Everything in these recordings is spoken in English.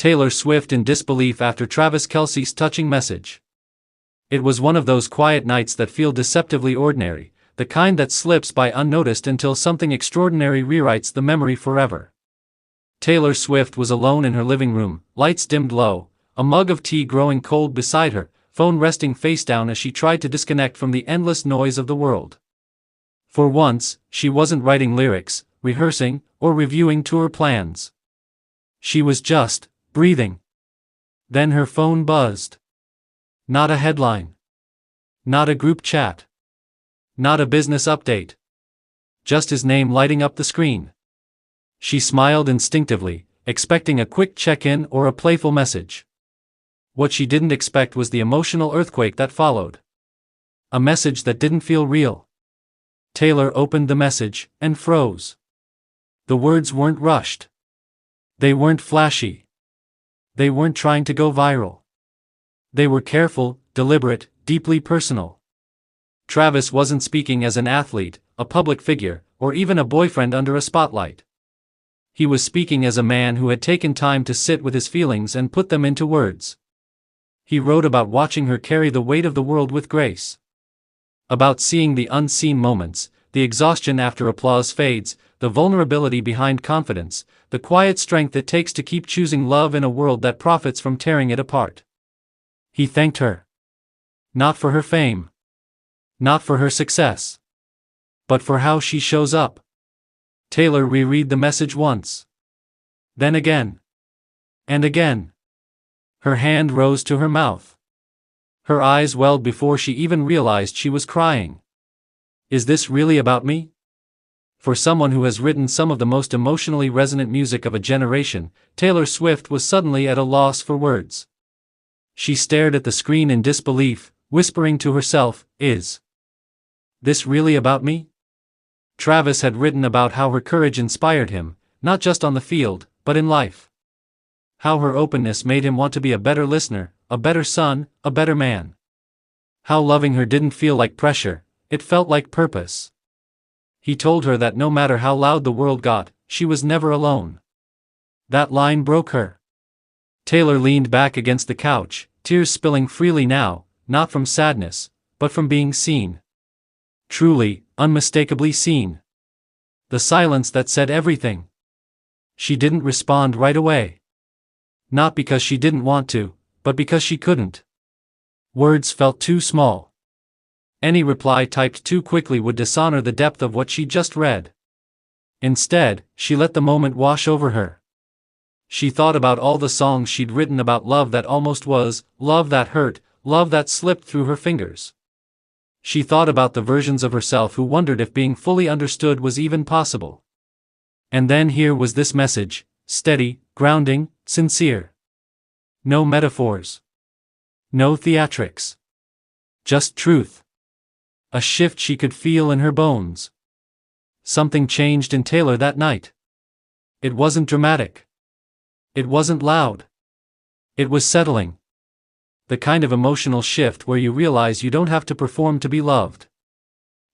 Taylor Swift in disbelief after Travis Kelce's touching message. It was one of those quiet nights that feel deceptively ordinary, the kind that slips by unnoticed until something extraordinary rewrites the memory forever. Taylor Swift was alone in her living room, lights dimmed low, a mug of tea growing cold beside her, phone resting face down as she tried to disconnect from the endless noise of the world. For once, she wasn't writing lyrics, rehearsing, or reviewing tour plans. She was just breathing. Then her phone buzzed. Not a headline. Not a group chat. Not a business update. Just his name lighting up the screen. She smiled instinctively, expecting a quick check-in or a playful message. What she didn't expect was the emotional earthquake that followed. A message that didn't feel real. Taylor opened the message and froze. The words weren't rushed. They weren't flashy. They weren't trying to go viral. They were careful, deliberate, deeply personal. Travis wasn't speaking as an athlete, a public figure, or even a boyfriend under a spotlight. He was speaking as a man who had taken time to sit with his feelings and put them into words. He wrote about watching her carry the weight of the world with grace. About seeing the unseen moments, the exhaustion after applause fades, the vulnerability behind confidence, the quiet strength it takes to keep choosing love in a world that profits from tearing it apart. He thanked her. Not for her fame. Not for her success. But for how she shows up. Taylor reread the message once. Then again. And again. Her hand rose to her mouth. Her eyes welled before she even realized she was crying. Is this really about me? For someone who has written some of the most emotionally resonant music of a generation, Taylor Swift was suddenly at a loss for words. She stared at the screen in disbelief, whispering to herself, "Is this really about me?" Travis had written about how her courage inspired him, not just on the field, but in life. How her openness made him want to be a better listener, a better son, a better man. How loving her didn't feel like pressure, it felt like purpose. He told her that no matter how loud the world got, she was never alone. That line broke her. Taylor leaned back against the couch, tears spilling freely now, not from sadness, but from being seen. Truly, unmistakably seen. The silence that said everything. She didn't respond right away. Not because she didn't want to, but because she couldn't. Words felt too small. Any reply typed too quickly would dishonor the depth of what she just read. Instead, she let the moment wash over her. She thought about all the songs she'd written about love that almost was, love that hurt, love that slipped through her fingers. She thought about the versions of herself who wondered if being fully understood was even possible. And then here was this message, steady, grounding, sincere. No metaphors. No theatrics. Just truth. A shift she could feel in her bones. Something changed in Taylor that night. It wasn't dramatic. It wasn't loud. It was settling. The kind of emotional shift where you realize you don't have to perform to be loved.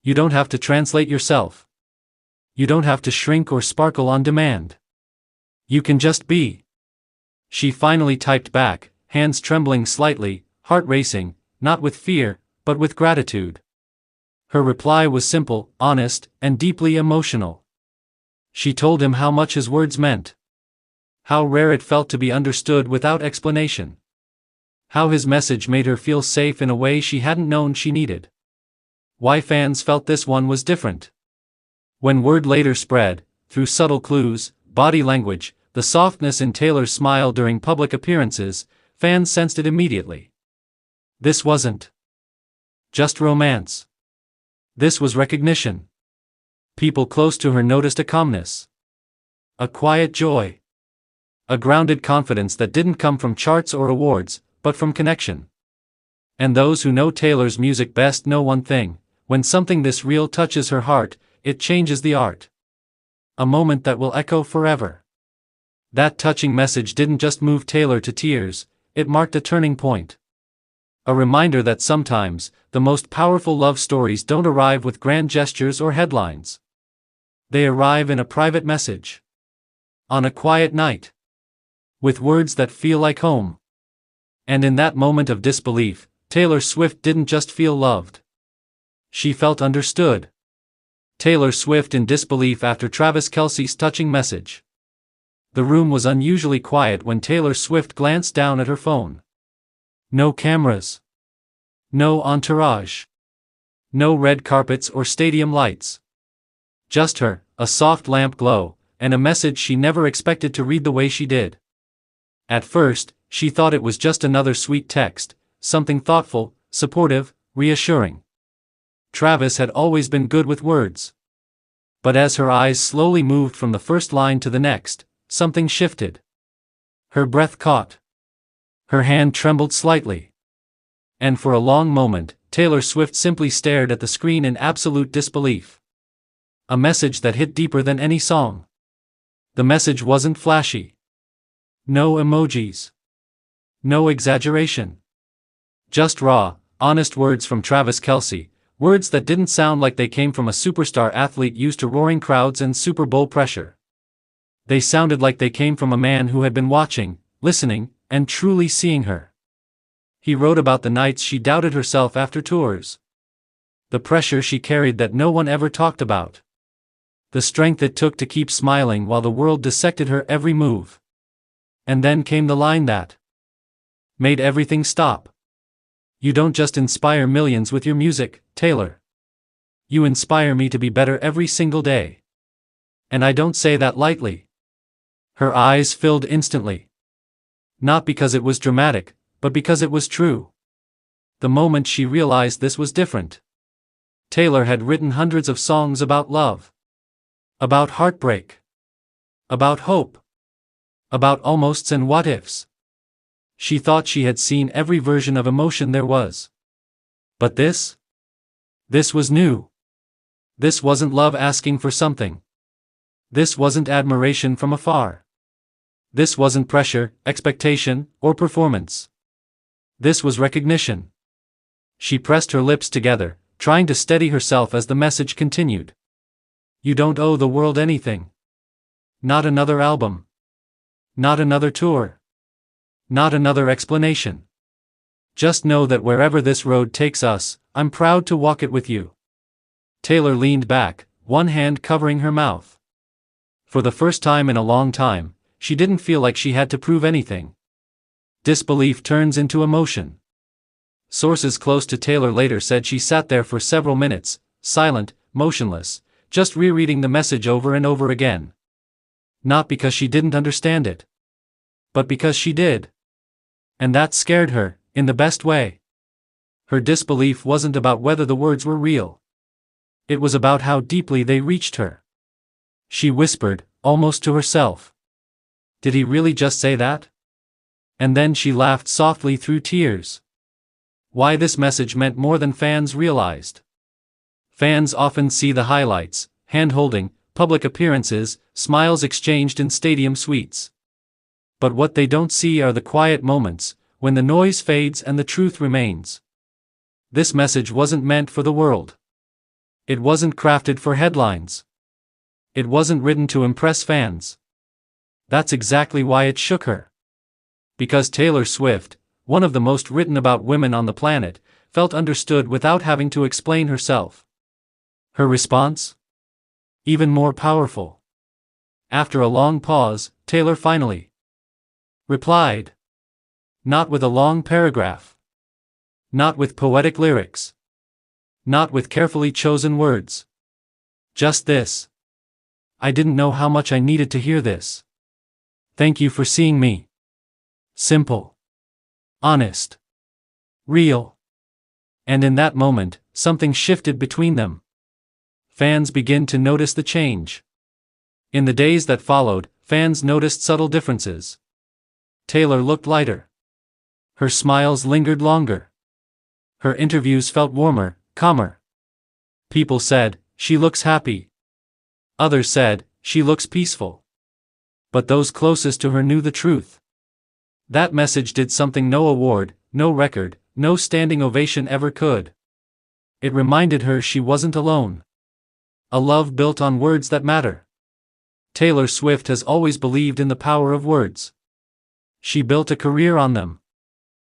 You don't have to translate yourself. You don't have to shrink or sparkle on demand. You can just be. She finally typed back, hands trembling slightly, heart racing, not with fear, but with gratitude. Her reply was simple, honest, and deeply emotional. She told him how much his words meant. How rare it felt to be understood without explanation. How his message made her feel safe in a way she hadn't known she needed. Why fans felt this one was different. When word later spread, through subtle clues, body language, the softness in Taylor's smile during public appearances, fans sensed it immediately. This wasn't just romance. This was recognition. People close to her noticed a calmness. A quiet joy. A grounded confidence that didn't come from charts or awards, but from connection. And those who know Taylor's music best know one thing: when something this real touches her heart, it changes the art. A moment that will echo forever. That touching message didn't just move Taylor to tears, it marked a turning point. A reminder that sometimes, the most powerful love stories don't arrive with grand gestures or headlines. They arrive in a private message. On a quiet night. With words that feel like home. And in that moment of disbelief, Taylor Swift didn't just feel loved. She felt understood. Taylor Swift in disbelief after Travis Kelce's touching message. The room was unusually quiet when Taylor Swift glanced down at her phone. No cameras. No entourage. No red carpets or stadium lights. Just her, a soft lamp glow, and a message she never expected to read the way she did. At first, she thought it was just another sweet text, something thoughtful, supportive, reassuring. Travis had always been good with words. But as her eyes slowly moved from the first line to the next, something shifted. Her breath caught. Her hand trembled slightly. And for a long moment, Taylor Swift simply stared at the screen in absolute disbelief. A message that hit deeper than any song. The message wasn't flashy. No emojis. No exaggeration. Just raw, honest words from Travis Kelce, words that didn't sound like they came from a superstar athlete used to roaring crowds and Super Bowl pressure. They sounded like they came from a man who had been watching, listening, and truly seeing her. He wrote about the nights she doubted herself after tours. The pressure she carried that no one ever talked about. The strength it took to keep smiling while the world dissected her every move. And then came the line that made everything stop. You don't just inspire millions with your music, Taylor. You inspire me to be better every single day. And I don't say that lightly. Her eyes filled instantly. Not because it was dramatic, but because it was true. The moment she realized this was different. Taylor had written hundreds of songs about love. About heartbreak. About hope. About almosts and what-ifs. She thought she had seen every version of emotion there was. But this? This was new. This wasn't love asking for something. This wasn't admiration from afar. This wasn't pressure, expectation, or performance. This was recognition. She pressed her lips together, trying to steady herself as the message continued. You don't owe the world anything. Not another album. Not another tour. Not another explanation. Just know that wherever this road takes us, I'm proud to walk it with you. Taylor leaned back, one hand covering her mouth. For the first time in a long time, she didn't feel like she had to prove anything. Disbelief turns into emotion. Sources close to Taylor later said she sat there for several minutes, silent, motionless, just rereading the message over and over again. Not because she didn't understand it. But because she did. And that scared her, in the best way. Her disbelief wasn't about whether the words were real. It was about how deeply they reached her. She whispered, almost to herself. Did he really just say that? And then she laughed softly through tears. Why this message meant more than fans realized. Fans often see the highlights, hand-holding, public appearances, smiles exchanged in stadium suites. But what they don't see are the quiet moments, when the noise fades and the truth remains. This message wasn't meant for the world. It wasn't crafted for headlines. It wasn't written to impress fans. That's exactly why it shook her. Because Taylor Swift, one of the most written about women on the planet, felt understood without having to explain herself. Her response? Even more powerful. After a long pause, Taylor finally replied. Not with a long paragraph. Not with poetic lyrics. Not with carefully chosen words. Just this. I didn't know how much I needed to hear this. Thank you for seeing me. Simple. Honest. Real. And in that moment, something shifted between them. Fans began to notice the change. In the days that followed, fans noticed subtle differences. Taylor looked lighter. Her smiles lingered longer. Her interviews felt warmer, calmer. People said, she looks happy. Others said, she looks peaceful. But those closest to her knew the truth. That message did something no award, no record, no standing ovation ever could. It reminded her she wasn't alone. A love built on words that matter. Taylor Swift has always believed in the power of words. She built a career on them.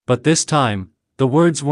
But this time, the words weren't